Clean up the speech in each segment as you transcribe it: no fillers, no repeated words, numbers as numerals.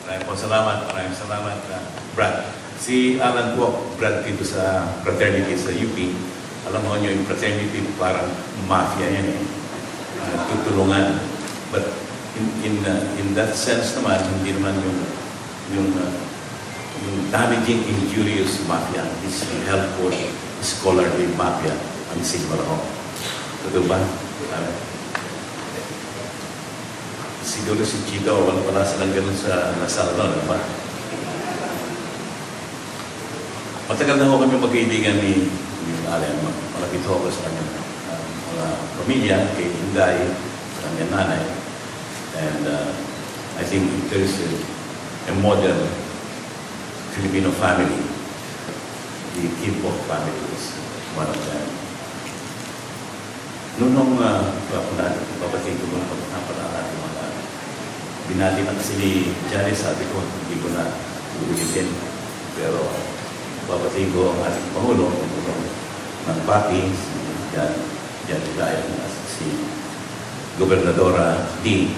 Maraming salamat, Brad. Si Alan po, Brad dito sa fraternity sa UP. Alam mo nyo, yung fraternity parang mafia yan eh. Tutulungan. But in that sense naman, hindi naman yung damaging, injurious mafia. It's helpful, scholarly mafia ang Sigma Rao. Totoo ba? Siguro si Chito, wala silang ganun sa nasal doon, di ba? Matagal na ho kami magkaibigan ni Alan. Malapit ho ako sa kanyang mga pamilya, kay Inday, sa kanyang nanay. And I think if there is a model Filipino family, the Kimpo family is one of them. Nung papating ko nung pagkakapan natin mga binati na kasi ni Janice, sabi ko, hindi ko na ulitin. Pero papating ko ang ating Pangulo, ng Pati, Jan Hidayat, si Gobernadora D.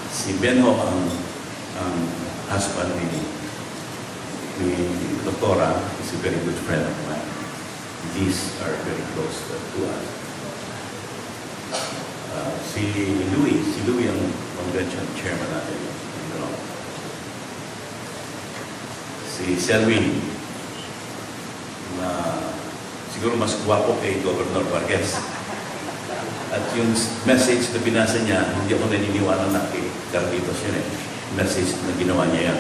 Si Benho ang husband ni Doktora, is a very good friend of mine. These are very close to us. Si Louis ang convention chairman natin. Si Selwyn, na siguro mas guwapo kay Governor Vargas. At yung message na binasa niya, hindi ako naniniwala na kay Carlitos yun eh. Message na ginawa niya yan.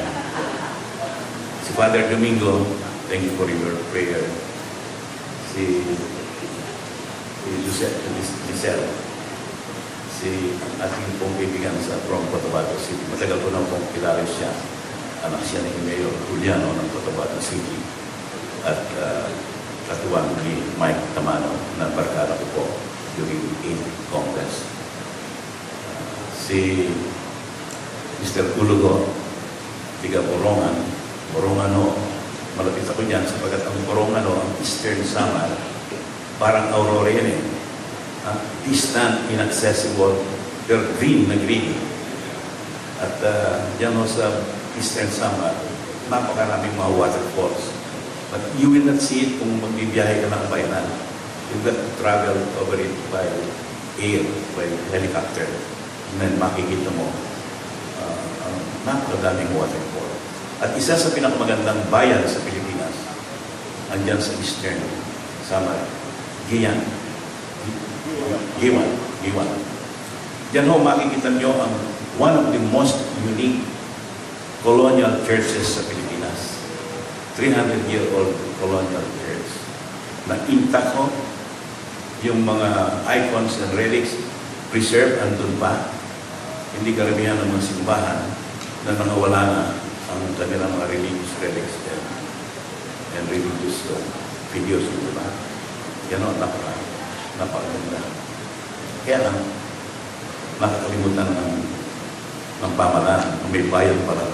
Si Father Domingo, thank you for your prayer. Si Giselle, si ating pong kaibigan sa from Cotabato City. Matagal ko na pong kilala siya. Anak siya ni Mayor Juliano ng Cotabato City. At katuwang ni Mike Tamano na barkada ko po during the 8th Congress. Si Mr. Ulugo, tiga Borongan ho, malapit ako dyan sapagkat ang Borongan ho, ang Eastern Samar, parang Aurora yan eh. Distant, inaccessible, pero green na green. At dyan ho sa Eastern Samar, napakaraming mga waterfalls. But you will not see it kung magbibiyahe ka ng bayanan. You've got to travel over it by air, by helicopter. And then makikita mo napakadaming waterfall. At isa sa pinakamagandang bayan sa Pilipinas, andyan sa Eastern Samar, Giyan. Diyan ho makikita nyo ang one of the most unique colonial churches sa Pilipinas. 300-year-old colonial church na intact ho, yung mga icons and relics preserved andun pa. Hindi karamihan ng mga simbahan na nakawala na ang kanilang mga religious relics and religious videos, di ba? Yan o, napakaganda. Kaya lang, nakakalimutan ng pamalaan, may bayan parang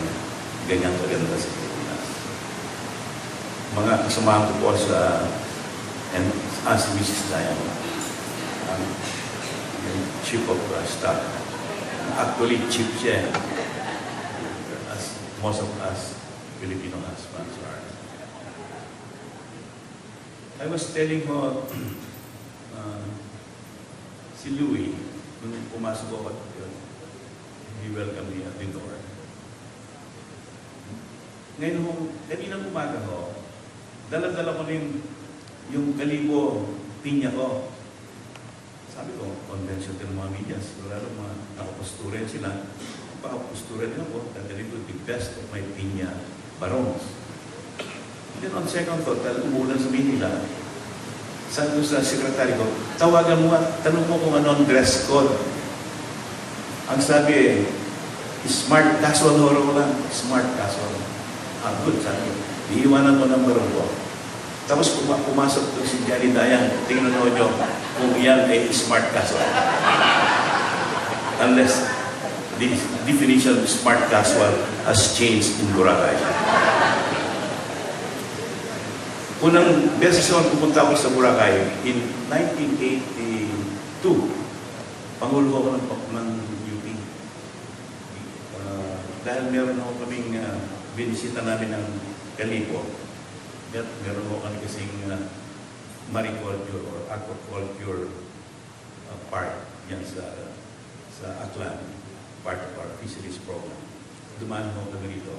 ganyan kaganda sa Pilipinas. Mga kasamahan ko po sa si Mrs. Diane, ang chief of staff. Actually, chief siya, as most of us Filipino husbands are. I was telling her, si Louie, nung pumasok ako, he welcomed me at the door. Ngayon, kaninang umaga ko, dala-dala ko yung kalibo, pinya ko. Sabi ko, convention din ng mga media, sigurado mga nakaposturin sila. Pakaposturin din ako, dadalhin ko the best of my pinya barons. Then on second thought, dahil umulan sa Manila, sabi ko sa sekretary ko, tawagan mo at tanong mo kung ano ang dress code. Ang sabi smart casual horo lang. Smart casual. Good, sabi ko. Iiwanan mo ng barong ko. Tapos pumasok doon si Johnny Dayan, tingnan nyo kung iyan ay smart casual. Unless the definition of smart casual has changed in Boracay. Unang beses naman pupunta ako sa Boracay in 1982. Pangulo ako ng UP. dahil meron ako kaming binisita namin ng Kalipo, meron ako kami kasing mariculture or aquaculture part yan sa Aklan, part of our fisheries program. Dumaan ako kami dito.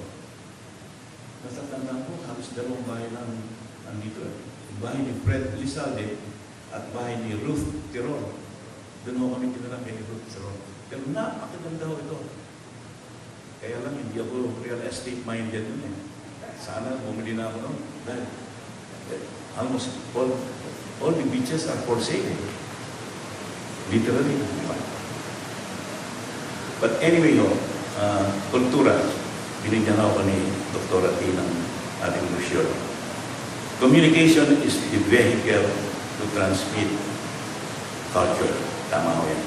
Natatanda ko, halos dalawang bahay lang nandito. Bahay ni Fred Lizalde at bahay ni Ruth Tirol. Doon ako kami tinanong kay Ruth Tirol. Pero napakaganda ho ito. Kaya lang, hindi ako real estate minded nun eh. Sana bumili na ako nun. Dahil almost all the beaches are for sale. Literally. But anyway, kultura, binigyan ako ni Dr. T ng ating lusyon. Communication is the vehicle to transmit culture. Tama ho yan.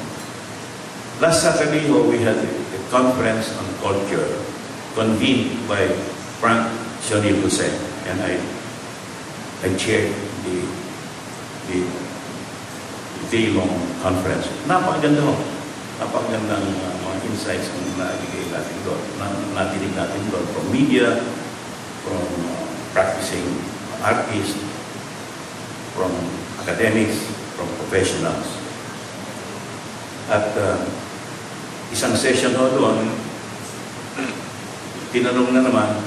Last Saturday, we had a conference on culture convened by Frank Shonil Hussein, and I chaired the day-long conference. Napakaganda ho. Napakagandang mga insights na nabigay natin doon, natinig natin doon from media, from practicing artists, from academics, from professionals. At isang session ho doon, tinanong na naman,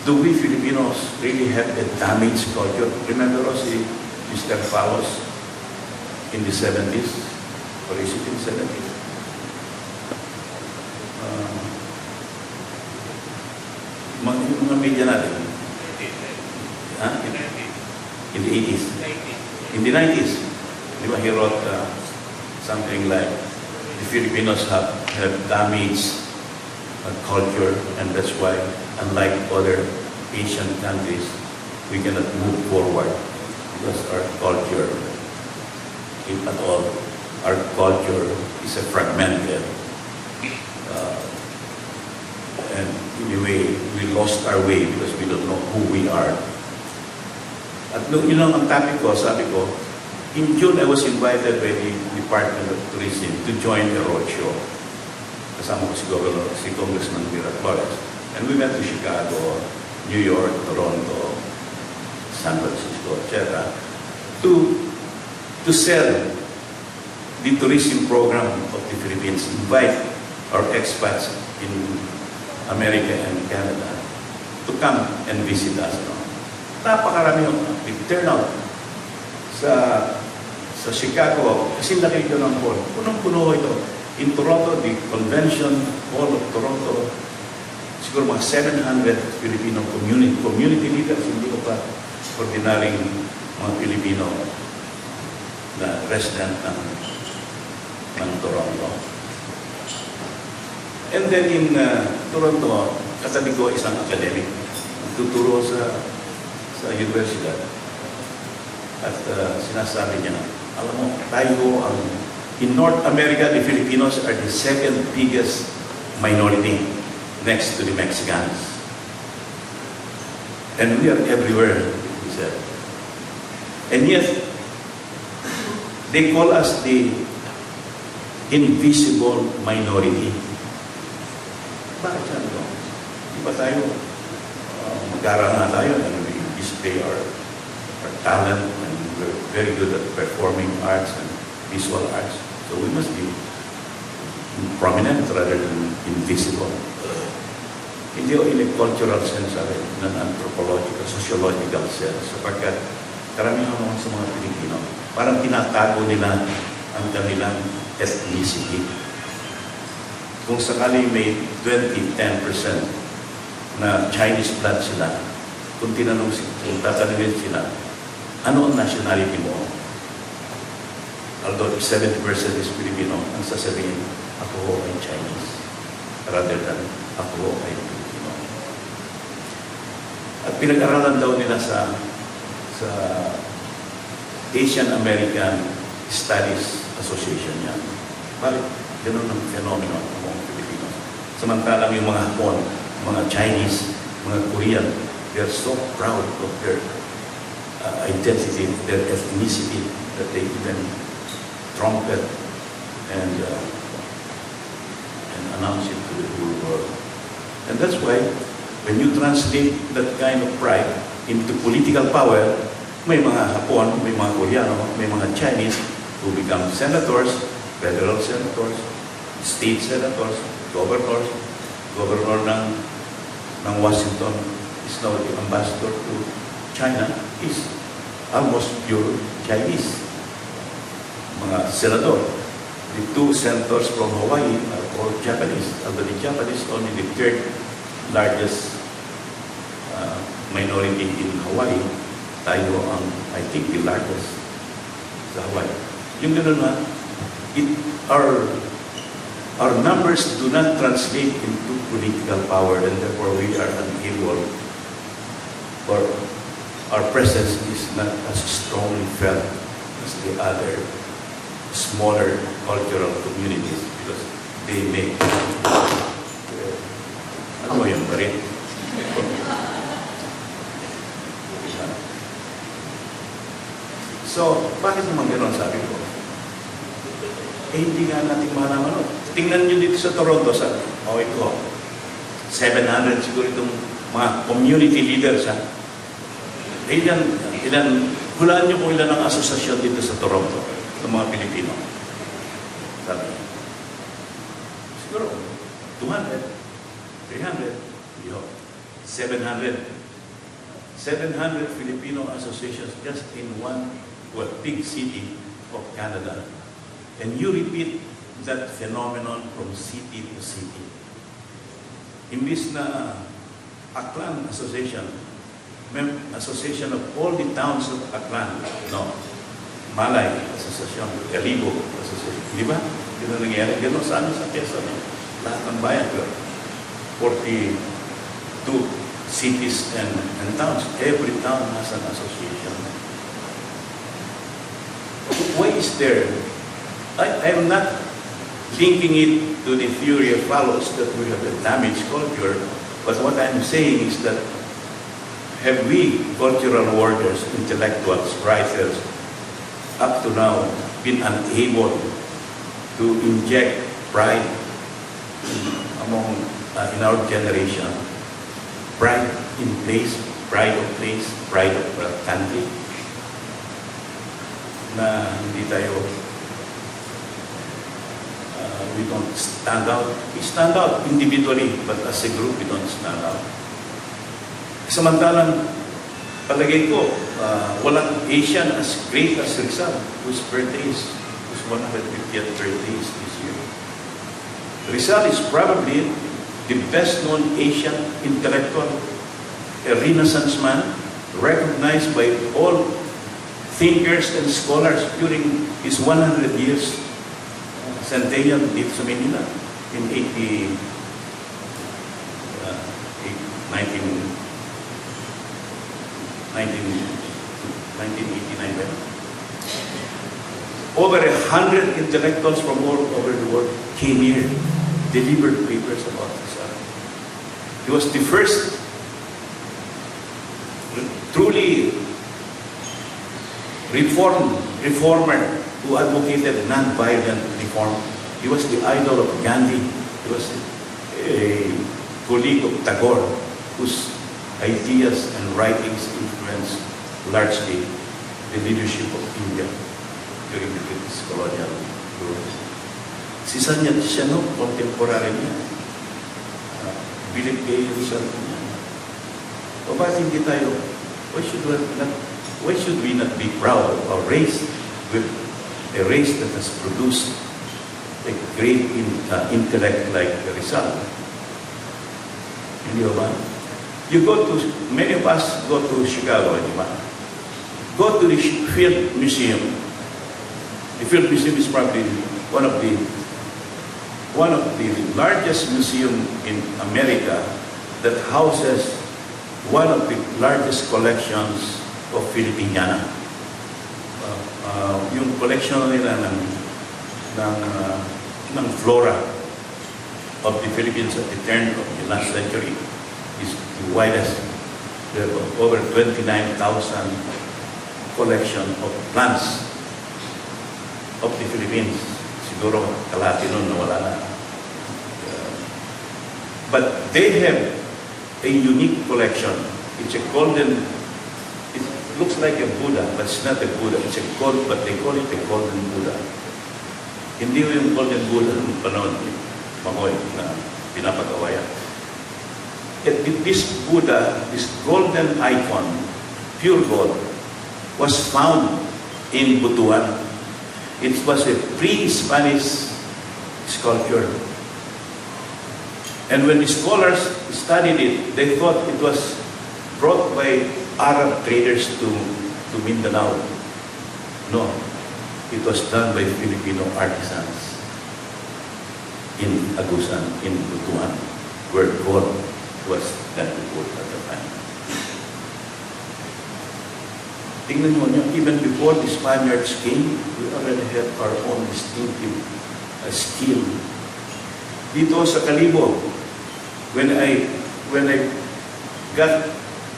do we Filipinos really have a damaged culture? Remember si Mr. Palos in the 70s? Or is it in the 70s? Yung mga media natin. In the 80s. In the 90s. He wrote something like, the Filipinos have damaged culture, and that's why, unlike other Asian countries, we cannot move forward because our culture, if at all, our culture is a fragmented. And in a way, we lost our way because we don't know who we are. At yun lang ang topic ko, sabi ko, in June, I was invited by the Department of Tourism to join a roadshow. Kasama ko si Congressman Mira Flores. And we went to Chicago, New York, Toronto, San Francisco, etc. to sell the tourism program of the Philippines, invite our expats in America and Canada to come and visit us. Napakarami yung turnout sa Chicago, kasi laki ito ng hall. Punong-puno ito. In Toronto, the Convention Hall of Toronto, siguro mga 700 Filipino community leaders, hindi ko pa ordinaryong mga Filipino na resident ng Toronto. And then in Toronto, katabi ko isang academic, tuturo sa universidad. At sinasabi niya na, alam mo, tayo in North America, the Filipinos are the second biggest minority next to the Mexicans. And we are everywhere, he said. And yet, they call us the invisible minority. Bakit yan ito? Di ba tayo, mag-aral na tayo, and we display our talent, and we're very good at performing arts and visual arts. So we must be prominent rather than invisible. Hindi o in a cultural sense, in an anthropological, sociological sense, sapagkat karamihan naman sa mga Pilipino, parang tinatago nila ang kanilang ethnicity. Kung sakali may 10% na Chinese blood sila, kung tatanungin sila, ano ang nationality mo? Although 70% is Filipino, ang sasabihin, ako ay Chinese, rather than ako ay Filipino. At pinag-aralan daw nila sa Asian American Studies Association yan. Bakit ganun ang fenomeno ng mga Pilipino? Samantalang yung mga Hapon, mga Chinese, mga Korean, they're so proud of their identity, their ethnicity, that they even trumpet and announce it to the whole world. And that's why, when you translate that kind of pride into political power, may mga Hapon, may mga Koreano, may mga Chinese who become senators, federal senators, state senators, governors, governor ng Washington is now the ambassador to China, is almost pure Chinese. Mga senador. The two senators from Hawaii are all Japanese. Although the Japanese only the third largest minority in Hawaii, tayo ang, I think, the largest sa Hawaii. Yung gano'n na, our numbers do not translate into political power, and therefore we are unable, or our presence is not as strongly felt as the other smaller cultural communities because they make ano yun pa rin? So, bakit naman gano'n sabi ko? Hindi nga natin malaman. Tingnan nyo dito sa Toronto, sa ito, 700 siguro itong mga community leaders, ha? Hulaan nyo kung ilan ang asosasyon dito sa Toronto ng mga Pilipino. Sabi, siguro, 200, 300, 700. 700 Filipino associations just in one big city of Canada. And you repeat that phenomenon from city to city. Imbis na Aklan Association, association of all the towns of Aklan, no. Malay Association, Galibo Association. Di ba? Gano'n nangyayari. Gano'n sa Quezon. Lahat ng bayan. 42 cities and towns. Every town has an association. Why is there? I'm not linking it to the theory of follows that we have a damaged culture, but what I'm saying is that have we, cultural workers, intellectuals, writers, up to now, been unable to inject pride among in our generation, pride in place, pride of country, na hindi tayo, we don't stand out. We stand out individually, but as a group, we don't stand out. Samantalang, palagay ko, walang Asian as great as Rizal, whose 150th birthday is this year. Rizal is probably the best-known Asian intellectual, a Renaissance man, recognized by all thinkers and scholars during his 100 years centennial dito sa Manila in 1989. Over 100 intellectuals from all over the world came here, delivered papers about this. He was the first truly reformer who advocated non-violent reform. He was the idol of Gandhi. He was a colleague of Tagore, whose ideas and writings influenced largely the leadership of India during the British colonial rule. Siya no, contemporary niya. Bilib kayo sa niya. O bakit hindi tayo, why should we not be proud of our race, with a race that has produced a great intellect like Rizal? Hindi ba? Many of us go to Chicago, di ba? Go to the Field Museum. The Field Museum is probably one of the largest museum in America that houses one of the largest collections of Filipiniana. Yung collection nila ng flora of the Philippines at the turn of the last century is the widest. There are over 29,000 collection of plants of the Philippines. Siguro kalahati nun nawala na. But they have a unique collection. It's a golden, it looks like a Buddha, but it's not a Buddha. It's a gold, but they call it a golden Buddha. Hindi yung golden Buddha ng panahon ni Mahoy na pinapagawa yan. This Buddha, this golden icon, pure gold, was found in Butuan. It was a pre-Spanish sculpture. And when the scholars studied it, they thought it was brought by Arab traders to Mindanao. No, it was done by Filipino artisans in Agusan, in Butuan, where gold was that gold at the time. Tingnan mo niyo, even before the Spaniards came, we already had our own distinctive skill. Dito sa Kalibo, when I got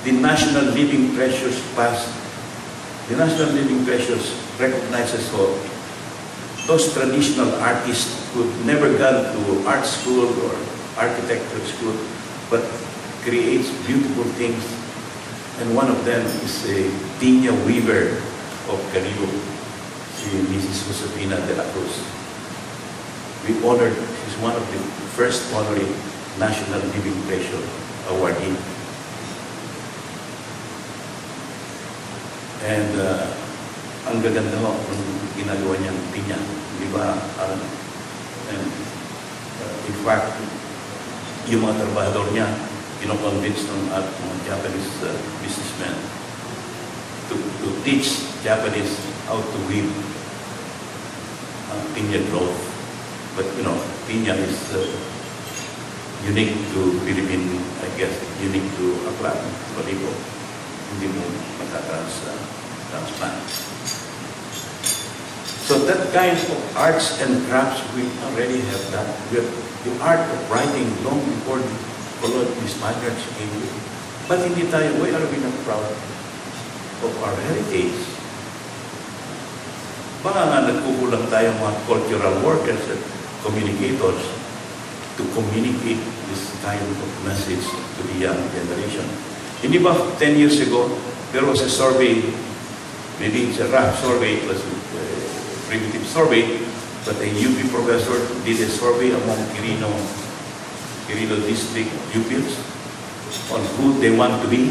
the National Living Treasures passed, the National Living Treasures recognizes all those traditional artists who never gone to art school or architecture school, but creates beautiful things. And one of them is a Tinya weaver of Kalibo, si Mrs. Josefina de la Cruz. We honored, she's one of the first honorary National Living Treasure awardee. And ang gaganda ho kung ginagawa niyang Tinya, di ba? And in fact, yung mga trabahador niya, kinoconvince ng mga Japanese businessmen to teach Japanese how to weave Tinya cloth. But you know, Tinya is unique to Philippine, I guess, unique to Aklan, Balibo. Hindi mo transplant. So that kind of arts and crafts we already have done. We have the art of writing long before the Spaniards came here. But hindi tayo, why are we not proud of our heritage? Baka nga nagkukulang tayo mga cultural workers at communicators to communicate this kind of message to the young generation. Hindi ba 10 years ago, there was a survey, maybe it's a rough survey, it was a primitive survey, but a UP professor did a survey among Quirino district pupils on who they want to be.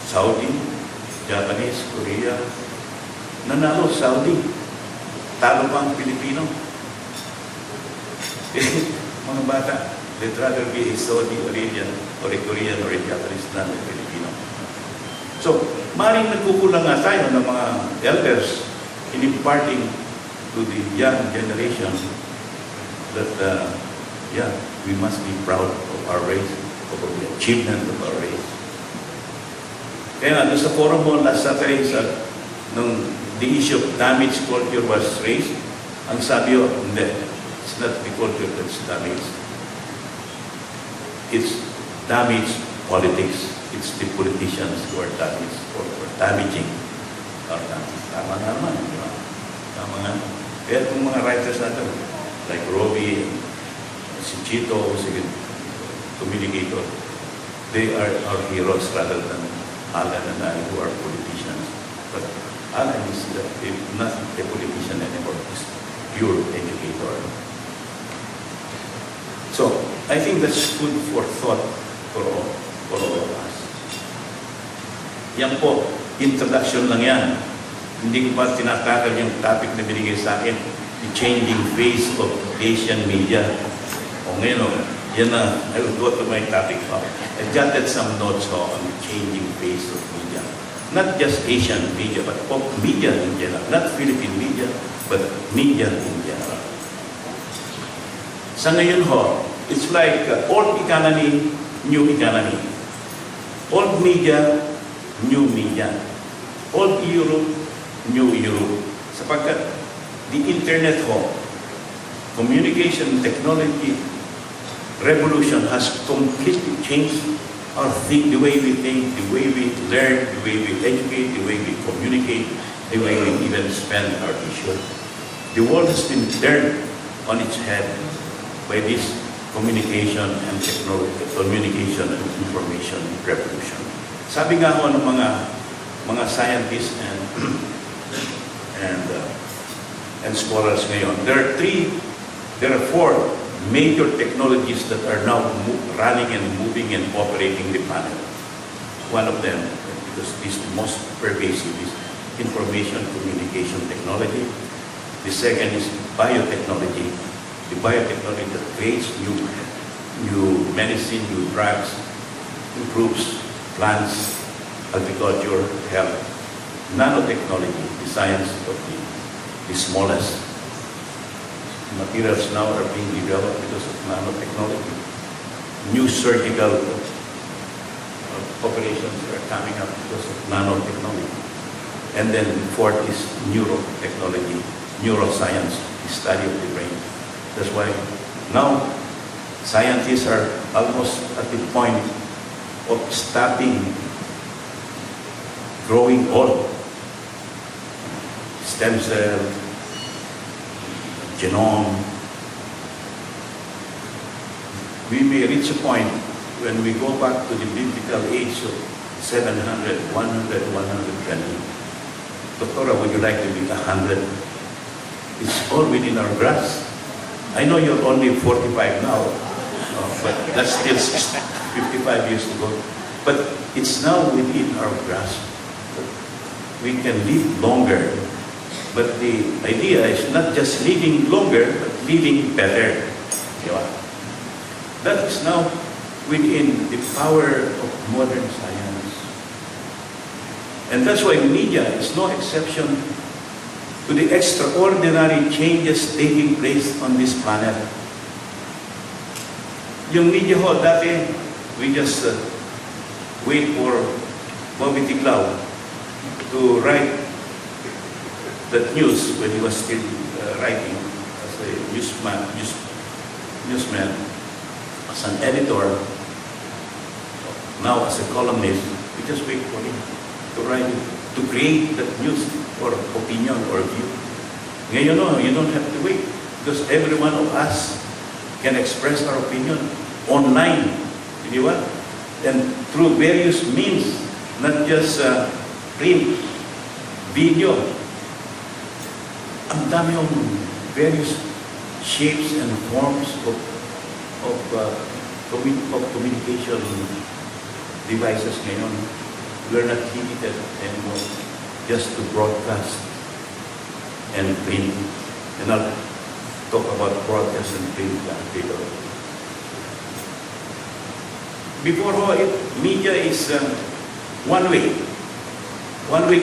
Saudi, Japanese, Korea. Nanalo Saudi. Talo pa ang Pilipino. Mga bata, they'd rather be a Saudi Arabian or a Korean or a Japanese than a Filipino. So, maring nagkukulang nga tayo ng mga elders in imparting to the young generation that, we must be proud of our race, of the achievement of our race. Kaya nga, sa forum mo last Saturday, nung the issue of damaged culture was raised, ang sabi ko, hindi, it's not the culture that's damaged. It's damaged politics. It's the politicians who are damaged or damaging our country. Tama naman, di ba? Tama nga. Kaya itong mga writers natin, like Robbie, si Chito, si communicator, they are our heroes rather than Alan and I who are politicians. But Alan is not a politician anymore. He's pure educator. So, I think that's food for thought for all of us. Yan po, introduction lang yan. Hindi ko pa tinatakal yung topic na binigay sa akin, the changing face of Asian media. O ngayon, yan na, I will go to my topic now. I jotted some notes on the changing face of media. Not just Asian media, but of media in general. Not Philippine media, but media in general. Sa ngayon ho, it's like old economy, new economy. Old media, new media. Old Europe, new Europe. Sapagkat the internet ho, communication technology revolution has completely changed the way we think, the way we learn, the way we educate, the way we communicate, the way we even spend our leisure. The world has been turned on its head by this communication and technology, communication and information revolution. Sabi nga ho ng mga scientists and scholars ngayon, there are four major technologies that are now running and moving and operating the planet. One of them, because this is the most pervasive, is information communication technology. The second is biotechnology. The biotechnology that creates new medicine, new drugs, improves plants, agriculture, health. Nanotechnology, the science of the smallest materials now are being developed because of nanotechnology. New surgical operations are coming up because of nanotechnology. And then fourth is neurotechnology, neuroscience, the study of the brain. That's why now scientists are almost at the point of stopping growing old. Stem cell, genome. We may reach a point when we go back to the biblical age of 700, 100, 120. Doctora, would you like to be 100? It's all within our grasp. I know you're only 45 now, but that's still 55 years to go. But it's now within our grasp. We can live longer. But the idea is not just living longer, but living better. That is now within the power of modern science. And that's why media is no exception to the extraordinary changes taking place on this planet. Yung media ho, dati, we just wait for Bobby Ticlaw to write that news when he was still writing as a newsman, as an editor, now as a columnist. We just wait for him to write, to create that news or opinion or view. Ngayon, no, you don't have to wait because every one of us can express our opinion online. You know what? And through various means, not just print, video. Ang dami ng various shapes and forms of communication devices ngayon. We're not limited anymore just to broadcast and print. And I'll talk about broadcast and print later. Before media is one-way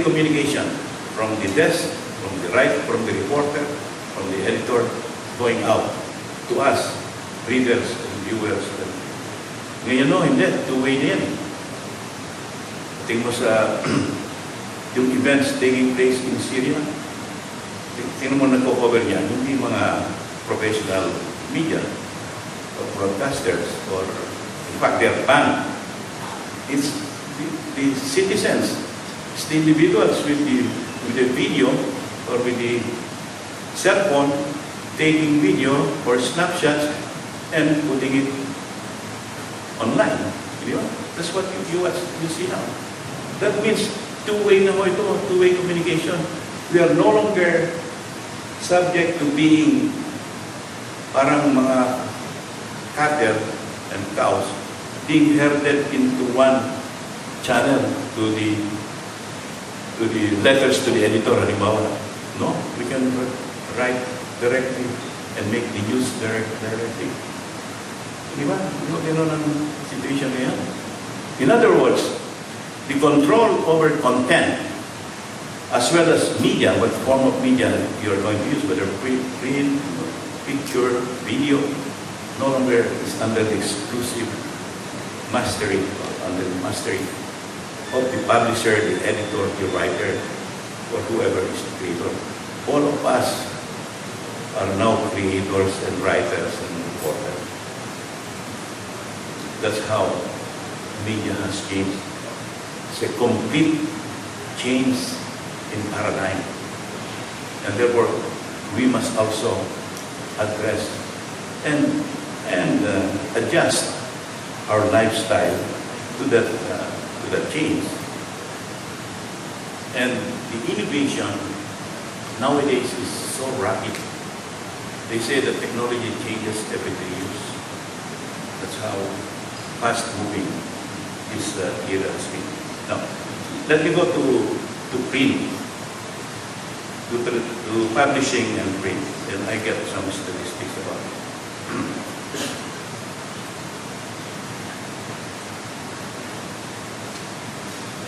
communication from the desk, from the reporter, from the editor, going out to us, readers and viewers. Ngayon hindi, two-way din. Tingin mo sa yung events taking place in Syria, tingin mo nagko-cover niya, hindi mga professional media or broadcasters or in fact they're banned. It's the citizens, it's the individuals with the video or with the cell phone taking video or snapshots and putting it online. You know? That's what you see now. That means two-way na ho ito, two-way communication. We are no longer subject to being parang mga cattle and cows being herded into one channel to the letters to the editor, halimbawa. No, we can write directly and make the news directly. Di ba? Ano ang situation na yan? In other words, the control over content as well as media, what form of media you're going to use, whether print, picture, video, no longer is under the exclusive mastery, under the mastery of the publisher, the editor, the writer, or whoever is the creator. All of us are now creators and writers and reporters. That's how media has changed. It's a complete change in paradigm. And therefore, we must also address. And and adjust our lifestyle to that change. And the innovation nowadays is so rapid. They say that technology changes every 3 years. That's how fast-moving this era has been. Now, let me go to print, to publishing and print, and I get some statistics about it.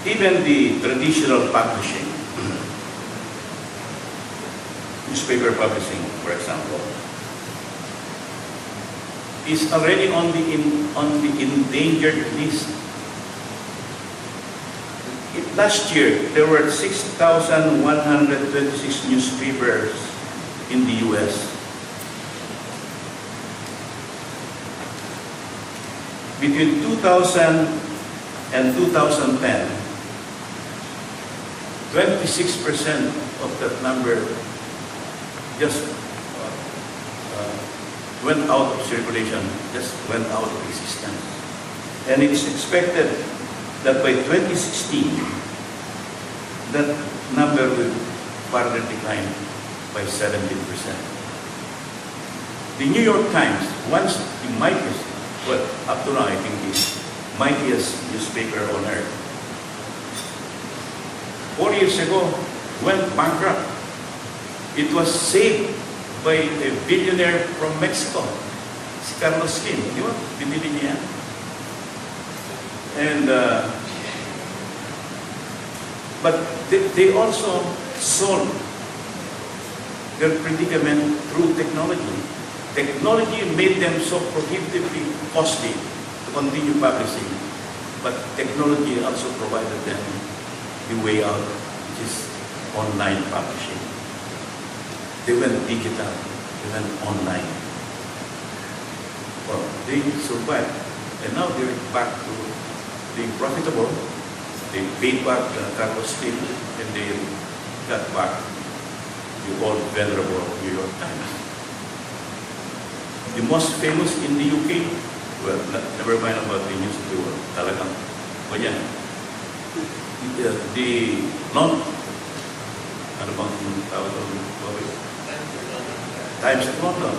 Even the traditional publishing, newspaper publishing, for example, is already on the endangered list. Last year, there were 6,126 newspapers in the U.S. Between 2000 and 2010, 26% of that number just went out of circulation, just went out of existence. And it's expected that by 2016, that number will further decline by 17%. The New York Times, once the mightiest, well, up to now I think the mightiest newspaper on earth, 4 years ago went bankrupt. It was saved by a billionaire from Mexico, si Carlos Slim, di ba? Binili niya. And but they also solved their predicament through technology. Technology made them so prohibitively costly to continue publishing, but technology also provided them the way out, which is online publishing. They went digital, they went online. Well, they survived, and now they're back to being profitable. They paid back Carlos Slim, and they got back the old venerable New York Times. The most famous in the UK, well, never mind about the news of the world, talagang, but yeah, the non, ano bang tawag doon? Times of London.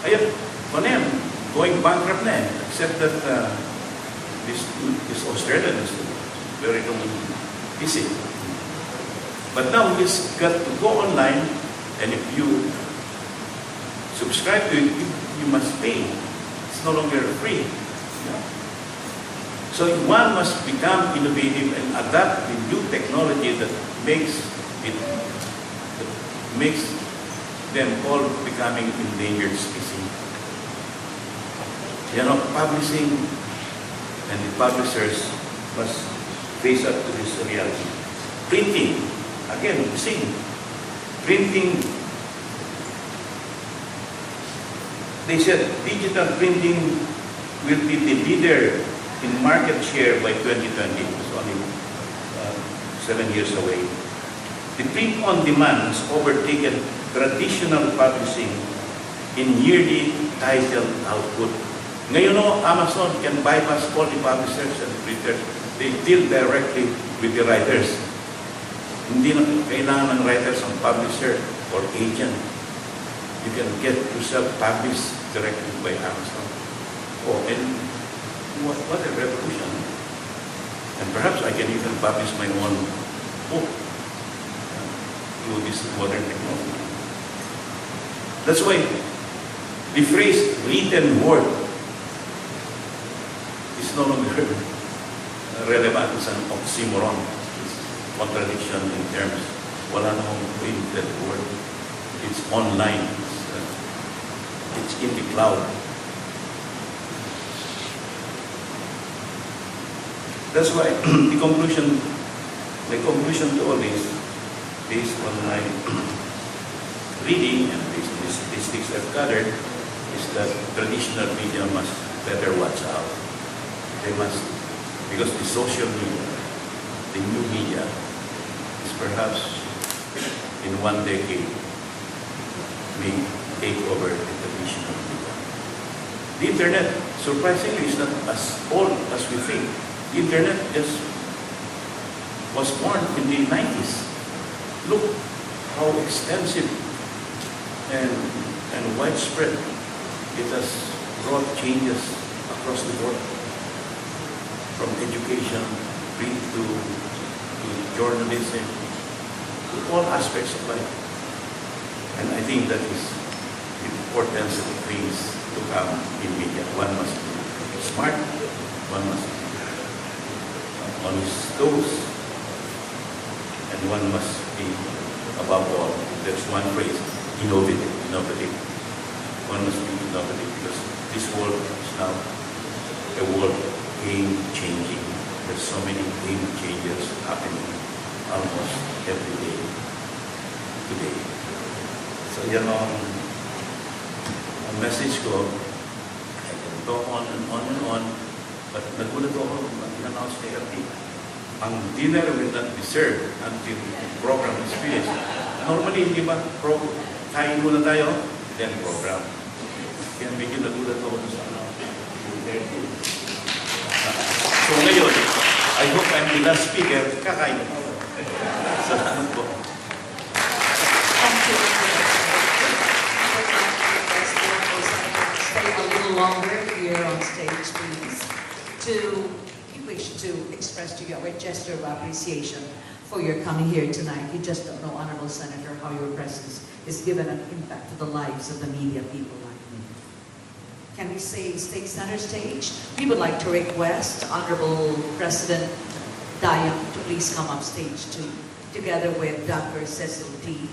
Ayun, yan, going bankrupt na eh, except that this Australian is very busy. But now he's got to go online, and if you subscribe to it, you must pay. It's no longer free. Yeah. So one must become innovative and adapt the new technology that makes them all becoming endangered species. You know, publishing and the publishers must face up to this reality. Printing, again, see, printing. They said digital printing will be the leader in market share by 2020. It's only 7 years away. The print on demand has overtaken traditional publishing in yearly title output. Ngayon, Amazon can bypass all the publishers and printers. They deal directly with the writers. Hindi na kailangan ng writers ang publisher or agent. You can get yourself published directly by Amazon. Oh, and what a revolution. And perhaps I can even publish my own book through this modern technology. That's why the phrase written word is no longer relevant. It's an oxymoron. It's contradiction in terms. Wala namang printed word. It's online. It's in the cloud. That's why my conclusion to all this, based on my reading and based on the statistics I've gathered, is that traditional media must better watch out. They must, because the social media, the new media, is perhaps in 1 decade may take over the traditional media. The internet, surprisingly, is not as old as we think. The internet just was born in the 90s. Look how extensive and widespread it has brought changes across the board, from education, print to journalism, to all aspects of life. And I think that is the importance of things to come in media. One must be smart, one must be on his toes, and one must be, above all, there's one phrase, innovative. One must be innovative because this world is now a world game-changing. There's so many game changers happening almost every day today. So yan ang message ko. I can talk on and on, but nagulat ako nung in-announce ni RT. Ang dinner will not be served until the program is finished. Normally, hindi ba, kain muna tayo, then program. Kaya medyo nagulat ako sa so ngayon, I hope I'm the last speaker, kakain ako. Salamat po. Thank you. Stay a little longer here on stage, please. You wish to express to you a gesture of appreciation for your coming here tonight. You just don't know, Honorable Senator, how your presence has given an impact to the lives of the media people like me. Can we say take center stage? We would like to request Honorable President Dayang to please come up stage too, together with Dr. Cecil T.